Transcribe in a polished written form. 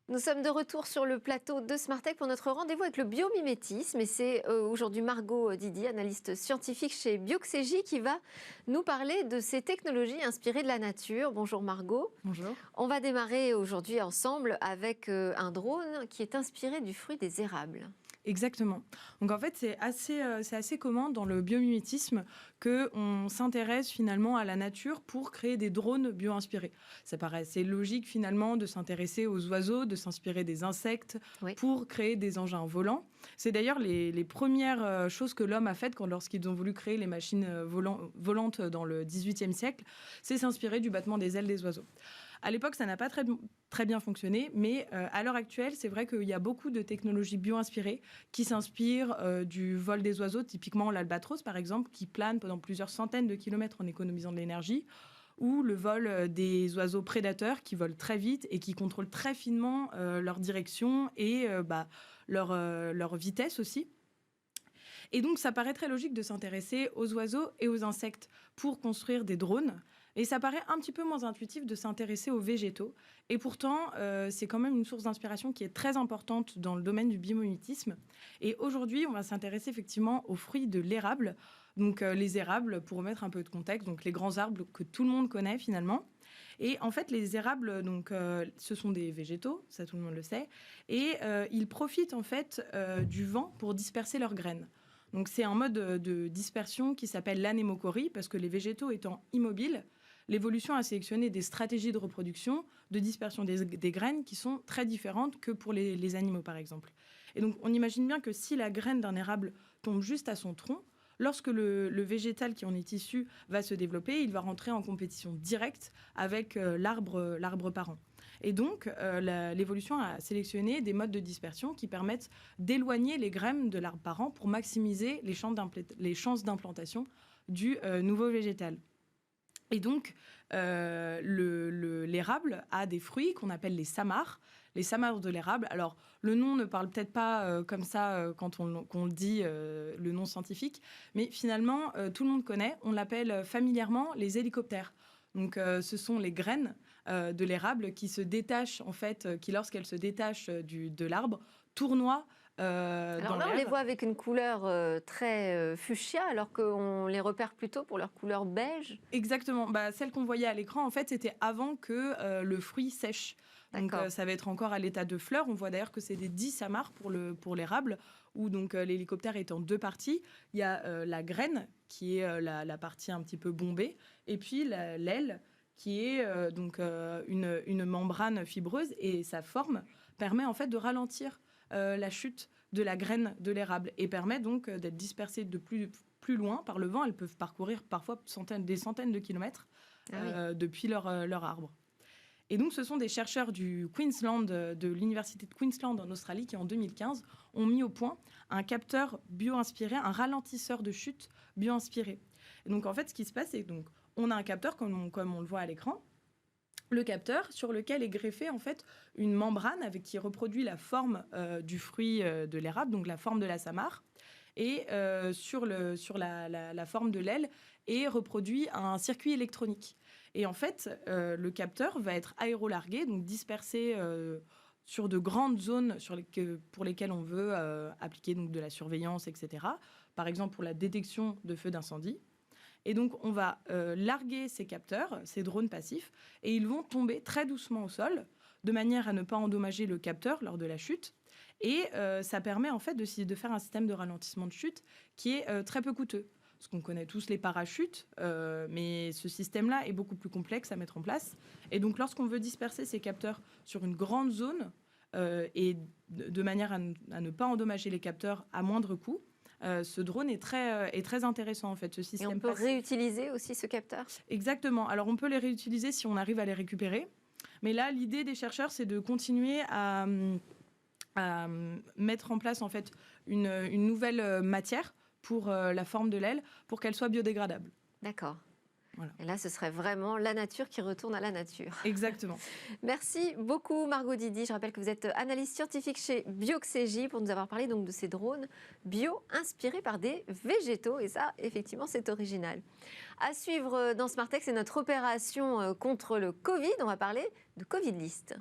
Nous sommes de retour sur le plateau de Smartech pour notre rendez-vous avec le biomimétisme. Et c'est aujourd'hui Margot Didier, analyste scientifique chez Bioxégie, qui va nous parler de ces technologies inspirées de la nature. Bonjour Margot. Bonjour. On va démarrer aujourd'hui ensemble avec un drone qui est inspiré du fruit des érables. Exactement. Donc en fait, c'est assez commun dans le biomimétisme qu'on s'intéresse finalement à la nature pour créer des drones bio-inspirés. Ça paraît assez logique finalement de s'intéresser aux oiseaux, de s'inspirer des insectes pour créer des engins volants. C'est d'ailleurs les premières choses que l'homme a faites lorsqu'ils ont voulu créer les machines volantes dans le XVIIIe siècle, c'est s'inspirer du battement des ailes des oiseaux. À l'époque, ça n'a pas très bien fonctionné, mais à l'heure actuelle, c'est vrai qu'il y a beaucoup de technologies bio-inspirées qui s'inspirent du vol des oiseaux, typiquement l'albatros par exemple, qui plane pendant plusieurs centaines de kilomètres en économisant de l'énergie, ou le vol des oiseaux prédateurs qui volent très vite et qui contrôlent très finement leur direction et leur vitesse aussi. Et donc, ça paraît très logique de s'intéresser aux oiseaux et aux insectes pour construire des drones. Et ça paraît un petit peu moins intuitif de s'intéresser aux végétaux. Et pourtant, c'est quand même une source d'inspiration qui est très importante dans le domaine du biomimétisme. Et aujourd'hui, on va s'intéresser effectivement aux fruits de l'érable. Donc, les érables, pour remettre un peu de contexte, donc les grands arbres que tout le monde connaît finalement. Et en fait, les érables, ce sont des végétaux, ça tout le monde le sait. Et ils profitent en fait du vent pour disperser leurs graines. Donc c'est un mode de dispersion qui s'appelle l'anémochorie, parce que les végétaux étant immobiles, l'évolution a sélectionné des stratégies de reproduction, de dispersion des graines qui sont très différentes que pour les animaux, par exemple. Et donc on imagine bien que si la graine d'un érable tombe juste à son tronc, lorsque le végétal qui en est issu va se développer, il va rentrer en compétition directe avec l'arbre parent. Et donc, l'évolution a sélectionné des modes de dispersion qui permettent d'éloigner les graines de l'arbre parent pour maximiser les chances d'implantation du nouveau végétal. Et donc, l'érable a des fruits qu'on appelle les samars. Les samars de l'érable. Alors, le nom ne parle peut-être pas comme ça quand on le dit, le nom scientifique, mais finalement, tout le monde connaît. On l'appelle familièrement les hélicoptères. Donc, ce sont les graines de l'érable qui se détachent, en fait, qui, lorsqu'elles se détachent de l'arbre, tournoient Alors là, on les voit avec une couleur très fuchsia, alors qu'on les repère plutôt pour leur couleur beige. Exactement. Celle qu'on voyait à l'écran, en fait, c'était avant que le fruit sèche. Donc, ça va être encore à l'état de fleur. On voit d'ailleurs que c'est des 10 samars pour l'érable, où donc l'hélicoptère est en deux parties. Il y a la graine, qui est la partie un petit peu bombée, et puis l'aile, qui est une membrane fibreuse, et sa forme permet en fait de ralentir la chute de la graine de l'érable et permet donc d'être dispersée de plus loin par le vent. Elles peuvent parcourir parfois des centaines de kilomètres depuis leur arbre. Et donc, ce sont des chercheurs du Queensland, de l'université de Queensland en Australie, qui en 2015 ont mis au point un capteur bio-inspiré, un ralentisseur de chute bio-inspiré. Et donc, en fait, ce qui se passe, c'est donc on a un capteur comme on le voit à l'écran. Le capteur sur lequel est greffée en fait une membrane qui reproduit la forme du fruit de l'érable, donc la forme de la samare, et sur la forme de l'aile est reproduit un circuit électronique. Et en fait, le capteur va être aérolargué, donc dispersé sur de grandes zones pour lesquelles on veut appliquer donc, de la surveillance, etc. Par exemple pour la détection de feux d'incendie. Et donc, on va larguer ces capteurs, ces drones passifs, et ils vont tomber très doucement au sol, de manière à ne pas endommager le capteur lors de la chute. Et ça permet en fait de faire un système de ralentissement de chute qui est très peu coûteux. Parce qu'on connaît tous les parachutes, mais ce système-là est beaucoup plus complexe à mettre en place. Et donc, lorsqu'on veut disperser ces capteurs sur une grande zone, et de manière à ne pas endommager les capteurs à moindre coût, ce drone est très intéressant en fait, ce système. Et on peut réutiliser aussi ce capteur ? Exactement. Alors on peut les réutiliser si on arrive à les récupérer. Mais là, l'idée des chercheurs, c'est de continuer à mettre en place en fait une nouvelle matière pour la forme de l'aile, pour qu'elle soit biodégradable. D'accord. Voilà. Et là, ce serait vraiment la nature qui retourne à la nature. Exactement. Merci beaucoup Margot Didier. Je rappelle que vous êtes analyste scientifique chez Bioxégie pour nous avoir parlé donc de ces drones bio inspirés par des végétaux. Et ça, effectivement, c'est original. À suivre dans Smartech, c'est notre opération contre le Covid. On va parler de Covid List.